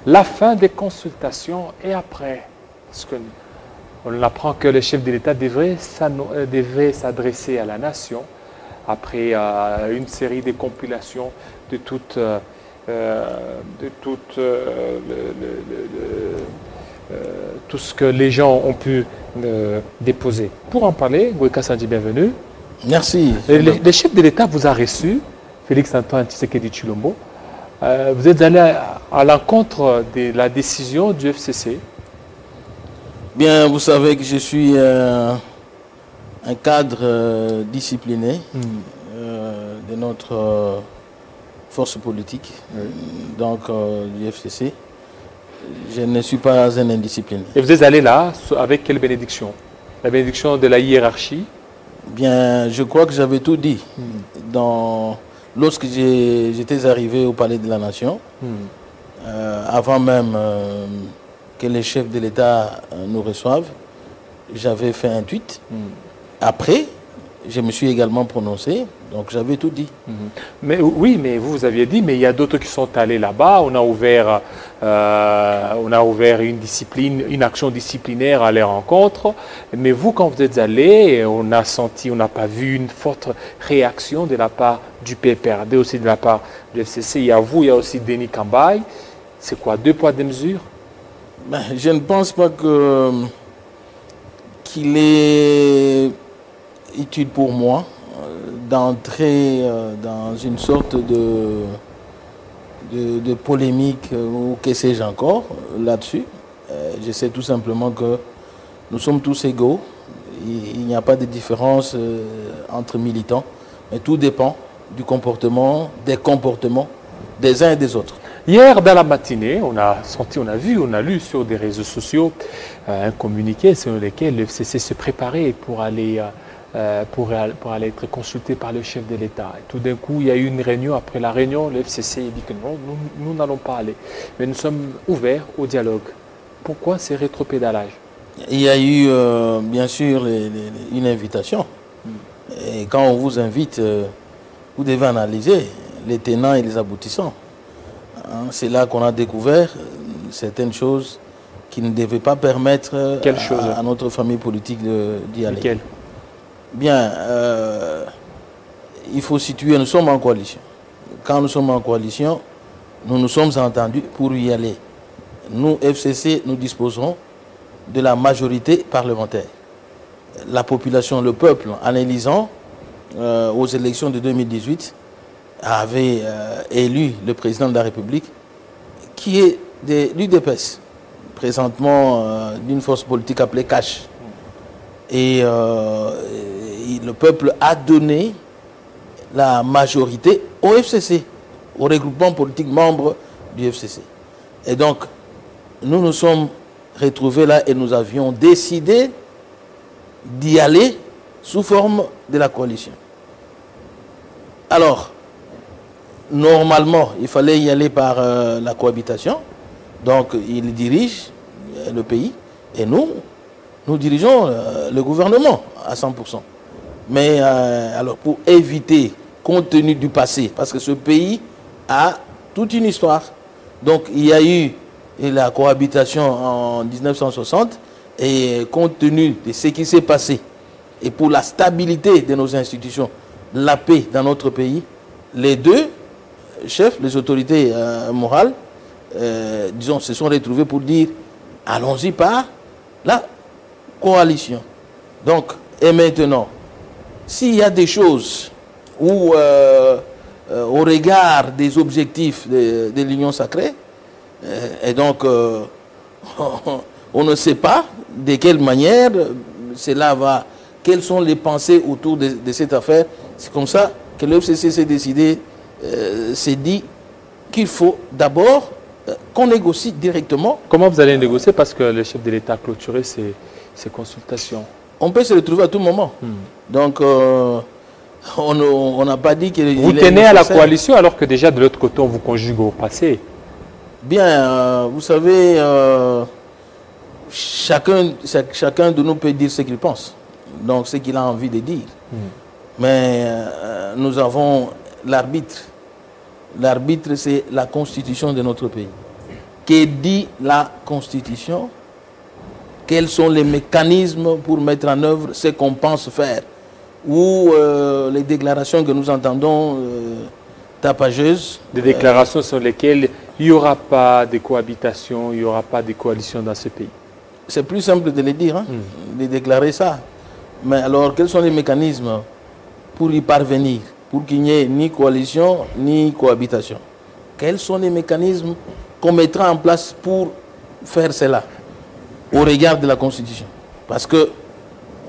la fin des consultations et après. Parce qu'on apprend que le chef de l'État devrait s'adresser à la nation après une série de compilations de tout ce que les gens ont pu déposer. Pour en parler, Goueka Sandji, bienvenue. Merci. Le chef de l'État vous a reçu, Félix-Antoine Tshisekedi Tshilombo. Vous êtes allé à l'encontre de la décision du FCC. Bien, vous savez que je suis un cadre discipliné de notre force politique, donc du FCC. Je ne suis pas un indiscipliné. Et vous êtes allé là avec quelle bénédiction? La bénédiction de la hiérarchie? Bien, je crois que j'avais tout dit. Lorsque j'étais arrivé au Palais de la Nation, avant même que les chefs de l'État nous reçoivent, j'avais fait un tweet. Après, je me suis également prononcé, donc j'avais tout dit. Mais oui, mais vous aviez dit, mais il y a d'autres qui sont allés là-bas. On a ouvert une action disciplinaire à leur rencontre. Mais vous, quand vous êtes allés, on n'a pas vu une forte réaction de la part du PPRD, aussi de la part du FCC. Il y a vous, il y a aussi Denis Kambaye. C'est quoi, 2 poids, 2 mesures? Ben, je ne pense pas qu'il est utile pour moi d'entrer dans une sorte de polémique ou que sais-je encore là-dessus. Je sais tout simplement que nous sommes tous égaux. Il n'y a pas de différence entre militants, mais tout dépend du comportement, des comportements des uns et des autres. Hier, dans la matinée, on a lu sur des réseaux sociaux un communiqué sur lequel le FCC se préparait pour aller être consulté par le chef de l'État. Tout d'un coup, il y a eu une réunion. Après la réunion, le FCC dit que non, nous n'allons pas aller. Mais nous sommes ouverts au dialogue. Pourquoi ces rétropédalages? Il y a eu, bien sûr, une invitation. Et quand on vous invite, vous devez analyser les tenants et les aboutissants. C'est là qu'on a découvert certaines choses qui ne devaient pas permettre à notre famille politique d'y aller. Lesquelles? Bien, il faut situer, nous sommes en coalition. Quand nous sommes en coalition, nous nous sommes entendus pour y aller. Nous, FCC, nous disposons de la majorité parlementaire. La population, le peuple, en élisant aux élections de 2018, avait élu le président de la République, qui est de l'UDPS, présentement d'une force politique appelée CACH. Et le peuple a donné la majorité au FCC, au regroupement politique membre du FCC. Et donc, nous nous sommes retrouvés là et nous avions décidé d'y aller sous forme de la coalition. Alors, normalement, il fallait y aller par la cohabitation. Donc, il dirige le pays et nous dirigeons le gouvernement à 100%. Mais alors, pour éviter, compte tenu du passé, parce que ce pays a toute une histoire. Donc, il y a eu la cohabitation en 1960 et compte tenu de ce qui s'est passé et pour la stabilité de nos institutions, la paix dans notre pays, les deux chefs, les autorités morales, disons, se sont retrouvés pour dire allons-y par la coalition. Donc, et maintenant, s'il y a des choses où, au regard des objectifs de l'Union sacrée, et donc, on ne sait pas de quelle manière cela va, quelles sont les pensées autour de cette affaire. C'est comme ça que le FCC s'est décidé, s'est dit qu'il faut d'abord qu'on négocie directement. Comment vous allez négocier? Parce que le chef de l'État a clôturé ses consultations. On peut se retrouver à tout moment. Donc, on n'a pas dit qu'il vous tenez à la coalition alors que déjà de l'autre côté, on vous conjugue au passé. Bien, vous savez, chacun de nous peut dire ce qu'il pense. Donc, ce qu'il a envie de dire. Mais nous avons l'arbitre. L'arbitre, c'est la constitution de notre pays, que dit la Constitution, quels sont les mécanismes pour mettre en œuvre ce qu'on pense faire, ou les déclarations que nous entendons tapageuses. Des déclarations sur lesquelles il n'y aura pas de cohabitation, il n'y aura pas de coalition dans ce pays. C'est plus simple de le dire, hein, de déclarer ça. Mais alors, quels sont les mécanismes pour y parvenir, pour qu'il n'y ait ni coalition, ni cohabitation? Quels sont les mécanismes qu'on mettra en place pour faire cela, au regard de la Constitution? Parce que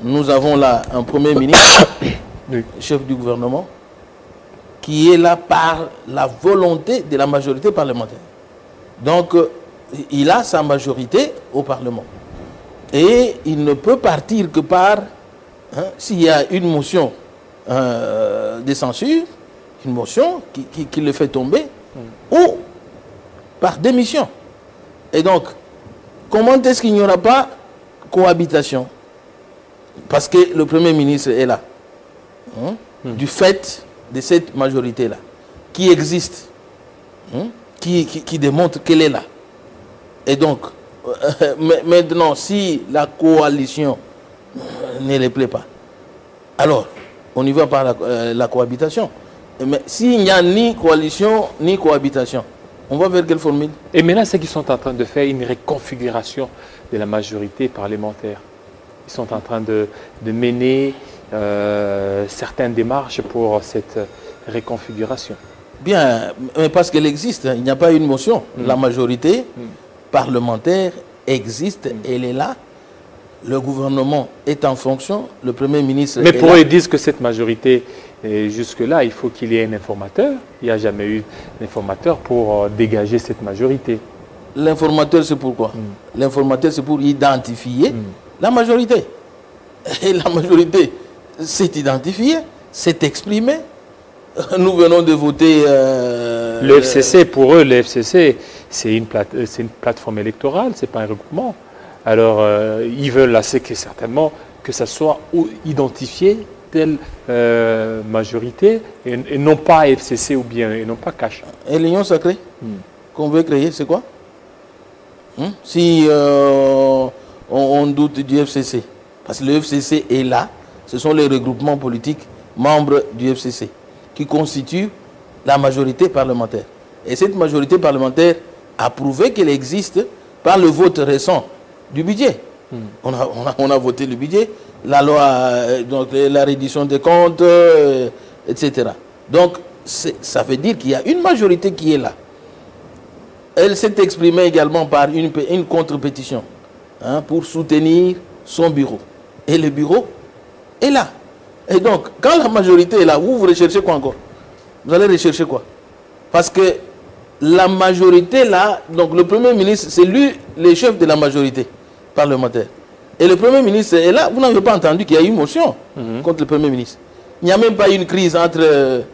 nous avons là un Premier ministre, Oui. chef du gouvernement, qui est là par la volonté de la majorité parlementaire. Donc, il a sa majorité au Parlement. Et il ne peut partir que par, hein, s'il y a une motion de censure, une motion qui le fait tomber, ou par démission. Et donc, comment est-ce qu'il n'y aura pas cohabitation? Parce que le Premier ministre est là, hein, du fait de cette majorité-là, qui existe, hein, qui démontre qu'elle est là. Et donc, maintenant, si la coalition ne les plaît pas, alors on y va par la cohabitation. Mais s'il n'y a ni coalition ni cohabitation, on va vers quelle formule? Et maintenant, c'est qu'ils sont en train de faire une reconfiguration de la majorité parlementaire. Ils sont en train de mener certaines démarches pour cette reconfiguration. Bien, mais parce qu'elle existe, hein, il n'y a pas une motion. La majorité parlementaire existe, elle est là. Le gouvernement est en fonction, le Premier ministre Mais est pour là. eux, ils disent que cette majorité, jusque-là, il faut qu'il y ait un informateur. Il n'y a jamais eu d'informateur pour dégager cette majorité. L'informateur, c'est pourquoi? L'informateur, c'est pour identifier la majorité. Et la majorité s'est identifiée, s'est exprimée. Nous venons de voter... le FCC, pour eux, le FCC, c'est une plateforme électorale, ce n'est pas un regroupement. Alors, ils veulent assez que certainement que ça soit identifié telle majorité et non pas FCC ou bien et non pas cash. Et l'union sacrée qu'on veut créer, c'est quoi? Si on doute du FCC, parce que le FCC est là, ce sont les regroupements politiques membres du FCC qui constituent la majorité parlementaire. Et cette majorité parlementaire a prouvé qu'elle existe par le vote récent du budget. On a voté le budget, la loi, donc la reddition des comptes, etc. Donc, ça veut dire qu'il y a une majorité qui est là. Elle s'est exprimée également par une contre-pétition, hein, pour soutenir son bureau. Et le bureau est là. Et donc, quand la majorité est là, vous recherchez quoi encore? Vous allez rechercher quoi? Parce que la majorité là, donc le Premier ministre, c'est lui le chef de la majorité parlementaire. Et le Premier ministre est là. Vous n'avez pas entendu qu'il y a eu une motion contre le Premier ministre. Il n'y a même pas eu une crise entre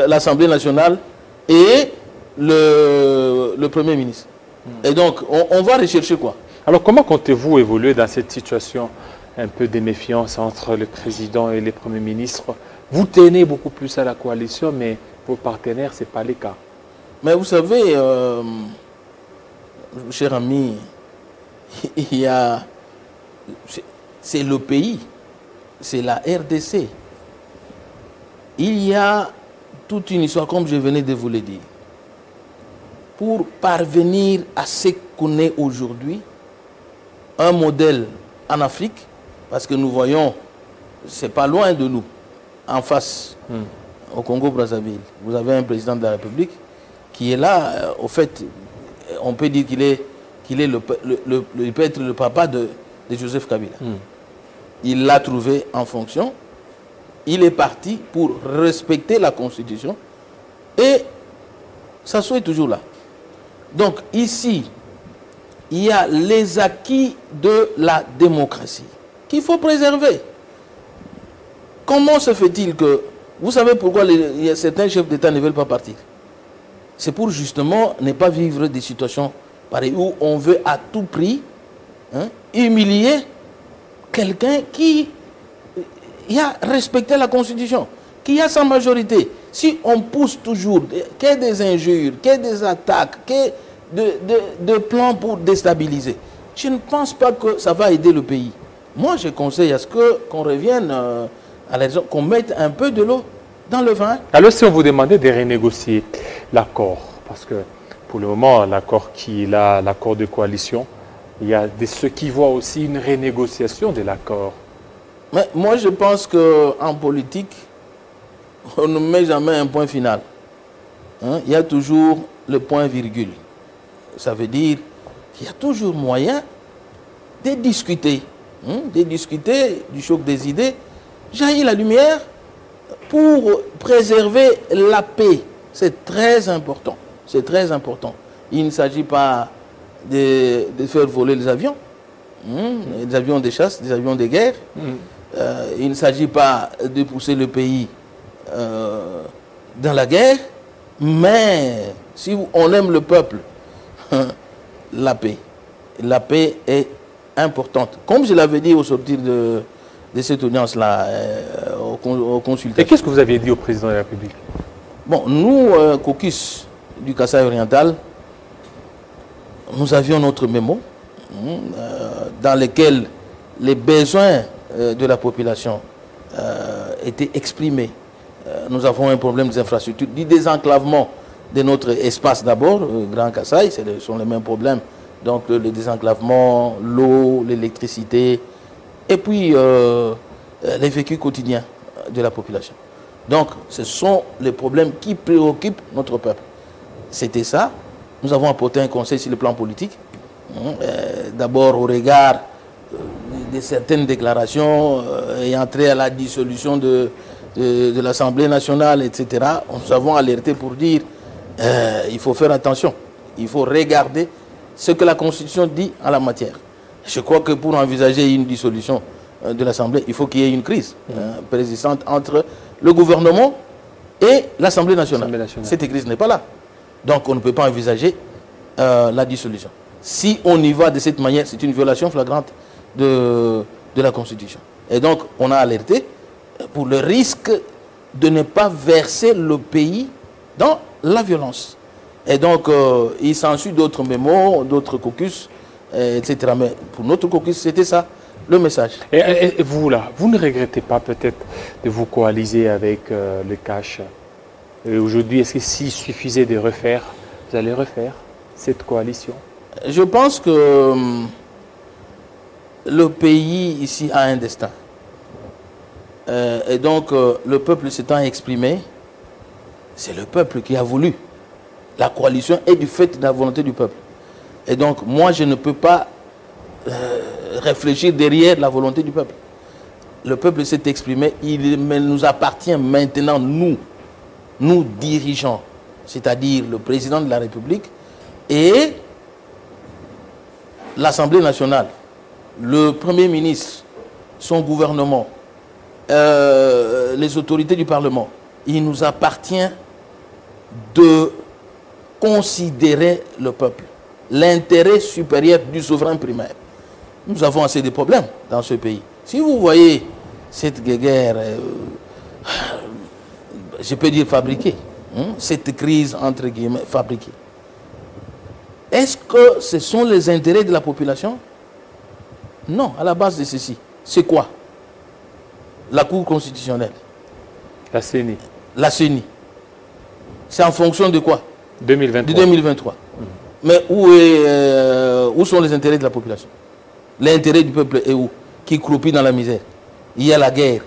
l'Assemblée nationale et le Premier ministre. Et donc, on va rechercher quoi? Alors, comment comptez-vous évoluer dans cette situation un peu de méfiance entre le président et les premiers ministres? Vous tenez beaucoup plus à la coalition, mais vos partenaires, ce n'est pas le cas. Mais vous savez, cher ami, il y a... C'est le pays, c'est la RDC. Il y a toute une histoire, comme je venais de vous le dire. Pour parvenir à ce qu'on est aujourd'hui, un modèle en Afrique, parce que nous voyons, c'est pas loin de nous, en face, au Congo-Brazzaville, vous avez un président de la République qui est là, au fait, on peut dire qu'il peut être le papa de Joseph Kabila. Il l'a trouvé en fonction, il est parti pour respecter la Constitution et ça soit toujours là. Donc ici, il y a les acquis de la démocratie qu'il faut préserver. Comment se fait-il que... Vous savez pourquoi certains chefs d'État ne veulent pas partir? C'est pour justement ne pas vivre des situations pareilles où on veut à tout prix, hein, humilier quelqu'un qui a respecté la Constitution, qui a sa majorité, Si on pousse toujours, qu'il y ait des injures, qu'il y ait des attaques, qu'il y ait de plans pour déstabiliser, je ne pense pas que ça va aider le pays. Moi, je conseille à ce qu'on revienne à la raison, qu'on mette un peu de l'eau dans le vin. Alors, si on vous demandait de renégocier l'accord, parce que pour le moment, l'accord qui est là, l'accord de coalition, il y a ceux qui voient aussi une renégociation de l'accord. Mais moi, je pense qu'en politique, on ne met jamais un point final. Hein? Il y a toujours le point virgule. Ça veut dire qu'il y a toujours moyen de discuter. De discuter du choc des idées. Jaillit la lumière pour préserver la paix. C'est très important. C'est très important. Il ne s'agit pas de faire voler les avions. Des avions de chasse, des avions de guerre. Il ne s'agit pas de pousser le pays dans la guerre. Mais si on aime le peuple, la paix. La paix est importante. Comme je l'avais dit au sortir de cette audience-là, aux consultations. Et qu'est-ce que vous aviez dit au président de la République? Bon, nous, caucus du Kasaï oriental, nous avions notre mémo dans lequel les besoins de la population étaient exprimés. Nous avons un problème des infrastructures, du désenclavement de notre espace d'abord, Grand Kasaï, ce sont les mêmes problèmes. Donc le désenclavement, l'eau, l'électricité, et puis les vécus quotidiens de la population. Donc ce sont les problèmes qui préoccupent notre peuple. C'était ça. Nous avons apporté un conseil sur le plan politique. D'abord au regard de certaines déclarations ayant trait à la dissolution de l'Assemblée nationale, etc. Nous avons alerté pour dire il faut faire attention. Il faut regarder ce que la Constitution dit en la matière. Je crois que pour envisager une dissolution de l'Assemblée, il faut qu'il y ait une crise persistante entre le gouvernement et l'Assemblée nationale. Cette crise n'est pas là. Donc on ne peut pas envisager la dissolution. Si on y va de cette manière, c'est une violation flagrante de la Constitution. Et donc on a alerté pour le risque de ne pas verser le pays dans la violence. Et donc, il s'ensuit d'autres mémos, d'autres caucus, etc. Mais pour notre caucus, c'était ça, le message. Et vous, là, vous ne regrettez pas peut-être de vous coaliser avec le Cash? Aujourd'hui, est-ce que s'il suffisait de refaire, vous allez refaire cette coalition? Je pense que le pays ici a un destin. Et donc, le peuple s'étant exprimé, c'est le peuple qui a voulu. La coalition est du fait de la volonté du peuple. Et donc, moi, je ne peux pas réfléchir derrière la volonté du peuple. Le peuple s'est exprimé, il nous appartient maintenant, nous dirigeants, c'est-à-dire le président de la République et l'Assemblée nationale, le Premier ministre, son gouvernement, les autorités du Parlement. Il nous appartient de considérer le peuple, l'intérêt supérieur du souverain primaire. Nous avons assez de problèmes dans ce pays. Si vous voyez cette guerre, je peux dire fabriquée, cette crise entre guillemets fabriquée, est-ce que ce sont les intérêts de la population? Non, à la base de ceci, c'est quoi? La Cour constitutionnelle. La CENI. La CENI. C'est en fonction de quoi? 2023. De 2023. Mais où sont les intérêts de la population? L'intérêt du peuple est où? Qui croupit dans la misère. Il y a la guerre.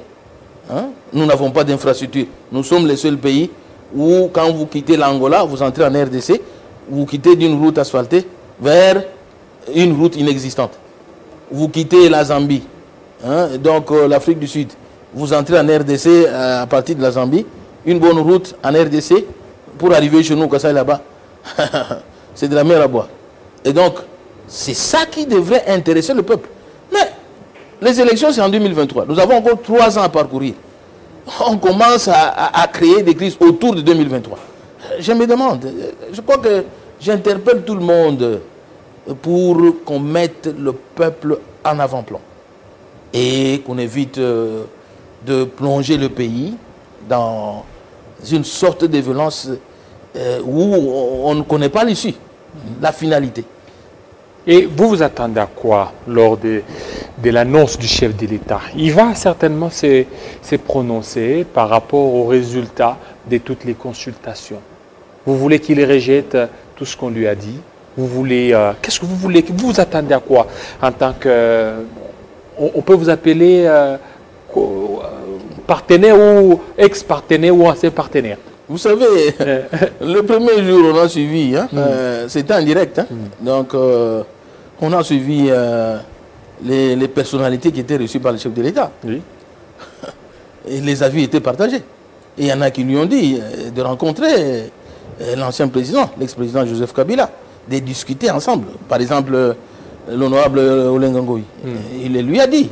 Nous n'avons pas d'infrastructure. Nous sommes les seuls pays où, quand vous quittez l'Angola, vous entrez en RDC, vous quittez d'une route asphaltée vers une route inexistante. Vous quittez la Zambie, donc l'Afrique du Sud. Vous entrez en RDC à partir de la Zambie, une bonne route en RDC, pour arriver chez nous, Kasaï là-bas, c'est de la mer à boire. Et donc, c'est ça qui devrait intéresser le peuple. Mais les élections, c'est en 2023. Nous avons encore 3 ans à parcourir. On commence à créer des crises autour de 2023. Je me demande, je crois que j'interpelle tout le monde pour qu'on mette le peuple en avant-plan. Et qu'on évite de plonger le pays dans une sorte de violence où on ne connaît pas l'issue, la finalité. Et vous vous attendez à quoi lors de l'annonce du chef de l'État? Il va certainement se prononcer par rapport aux résultats de toutes les consultations. Vous voulez qu'il rejette tout ce qu'on lui a dit? Vous voulez, qu'est-ce que vous voulez? Vous vous attendez à quoi en tant que... on peut vous appeler partenaire ou ex-partenaire ou ancien partenaire? Vous savez, le premier jour, on a suivi, hein, c'était en direct. Hein, donc, on a suivi les personnalités qui étaient reçues par le chef de l'État. Oui. Et les avis étaient partagés. Et il y en a qui lui ont dit de rencontrer l'ancien président, l'ex-président Joseph Kabila, de discuter ensemble. Par exemple, l'honorable Olengangoy, il lui a dit.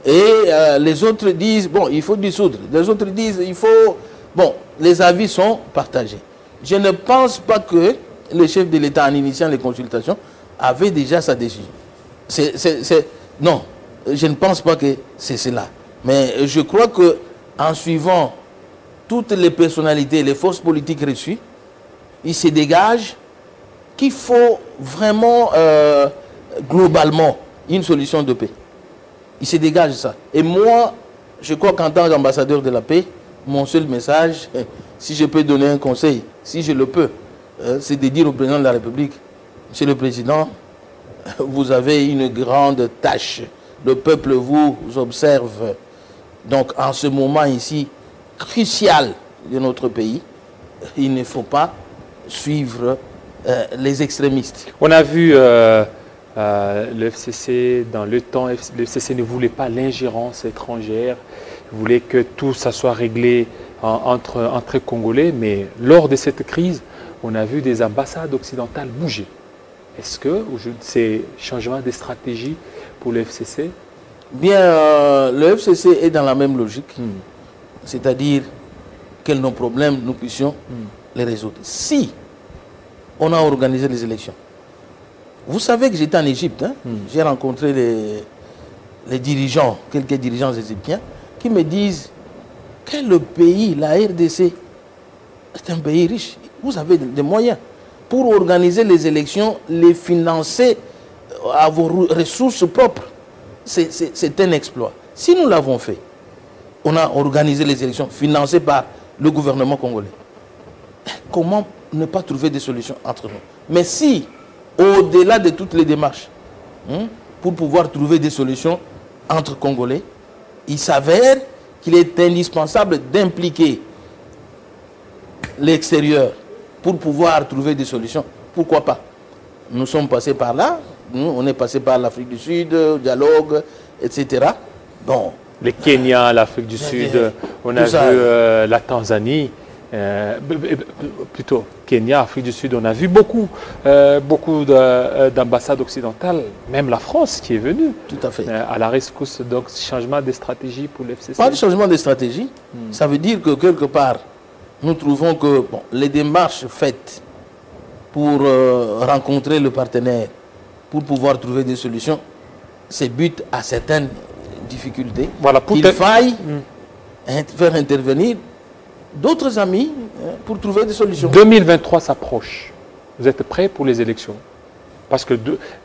Et les autres disent, bon, il faut dissoudre. Les autres disent, il faut... Bon, les avis sont partagés. Je ne pense pas que le chef de l'État, en initiant les consultations, avait déjà sa décision. Non, je ne pense pas que c'est cela. Mais je crois qu'en suivant toutes les personnalités, les forces politiques reçues, il se dégage qu'il faut vraiment, globalement, une solution de paix. Il se dégage ça. Et moi, je crois qu'en tant qu'ambassadeur de la paix, mon seul message, si je peux donner un conseil, si je le peux, c'est de dire au président de la République, Monsieur le Président, vous avez une grande tâche. Le peuple vous observe. Donc, en ce moment ici, crucial de notre pays, il ne faut pas suivre les extrémistes. On a vu le FCC, dans le temps, le FCC ne voulait pas l'ingérence étrangère. Il voulait que tout ça soit réglé entre Congolais, mais lors de cette crise, on a vu des ambassades occidentales bouger. Est-ce que c'est changement de stratégie pour le FCC? Bien, le FCC est dans la même logique, c'est-à-dire que nos problèmes, nous puissions les résoudre. Si on a organisé les élections, vous savez que j'étais en Égypte, hein? J'ai rencontré les dirigeants, quelques dirigeants égyptiens, qui me disent que le pays, la RDC, est un pays riche. Vous avez des moyens pour organiser les élections, les financer à vos ressources propres. C'est un exploit. Si nous l'avons fait, on a organisé les élections financées par le gouvernement congolais. Comment ne pas trouver des solutions entre nous? Mais si, au-delà de toutes les démarches, pour pouvoir trouver des solutions entre Congolais, il s'avère qu'il est indispensable d'impliquer l'extérieur pour pouvoir trouver des solutions. Pourquoi pas? Nous sommes passés par là, nous, on est passé par l'Afrique du Sud, dialogue, etc. Bon. Le Kenya, l'Afrique du Sud, on a vu la Tanzanie, plutôt Kenya, Afrique du Sud, on a vu beaucoup d'ambassades occidentales, même la France qui est venue. Tout à fait. À la rescousse, donc changement de stratégie pour l'FCC. Pas de changement de stratégie, ça veut dire que quelque part, nous trouvons que les démarches faites pour rencontrer le partenaire, pour pouvoir trouver des solutions, c'est but à certaines difficultés. Voilà, qu'il faille faire intervenir d'autres amis pour trouver des solutions. 2023 s'approche. Vous êtes prêts pour les élections? Parce que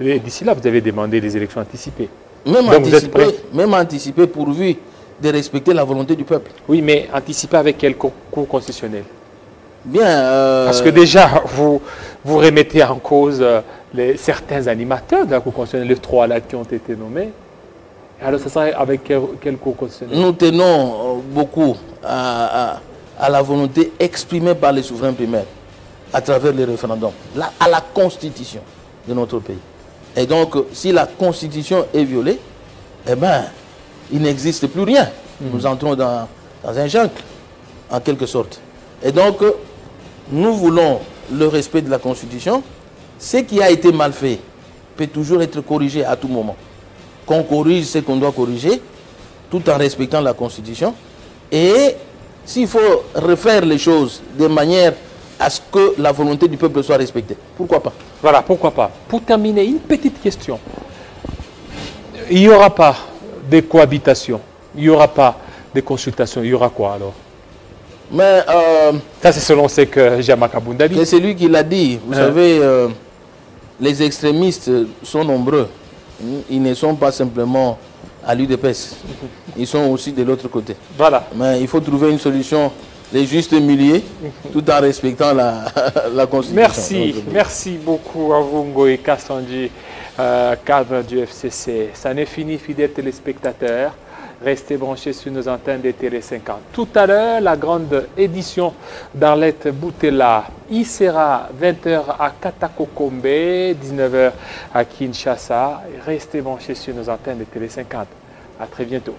d'ici là, vous avez demandé des élections anticipées. Même anticipées pourvu de respecter la volonté du peuple. Oui, mais anticipées avec quel cours constitutionnel? Bien. Parce que déjà, vous remettez en cause certains animateurs de la Cour constitutionnelle, les 3 là qui ont été nommés. Alors, ça sera avec quel cours constitutionnel? Nous tenons beaucoup à la volonté exprimée par les souverains primaires à travers les référendums, à la constitution de notre pays. Et donc, si la constitution est violée, eh bien, il n'existe plus rien. Nous entrons dans un jungle, en quelque sorte. Et donc, nous voulons le respect de la constitution. Ce qui a été mal fait peut toujours être corrigé à tout moment. Qu'on corrige ce qu'on doit corriger, tout en respectant la constitution. Et s'il faut refaire les choses de manière à ce que la volonté du peuple soit respectée, pourquoi pas? Voilà, pourquoi pas. Pour terminer, une petite question. Il n'y aura pas de cohabitation, il n'y aura pas de consultation, il y aura quoi alors? Mais ça, c'est selon ce que Jean-Marc Abounda dit. c'est lui qui l'a dit. Vous savez, les extrémistes sont nombreux. Ils ne sont pas simplement à l'UDPS. Ils sont aussi de l'autre côté. Voilà. Mais il faut trouver une solution, les justes milieux, tout en respectant la Constitution. Merci. Merci beaucoup à vous, Ngoï Kassanji, cadre du FCC. Ça n'est fini, fidèles téléspectateurs. Restez branchés sur nos antennes de Télé 50. Tout à l'heure, la grande édition d'Arlette Boutella. Il sera 20h à Katakokombe, 19h à Kinshasa. Restez branchés sur nos antennes de Télé 50. À très bientôt.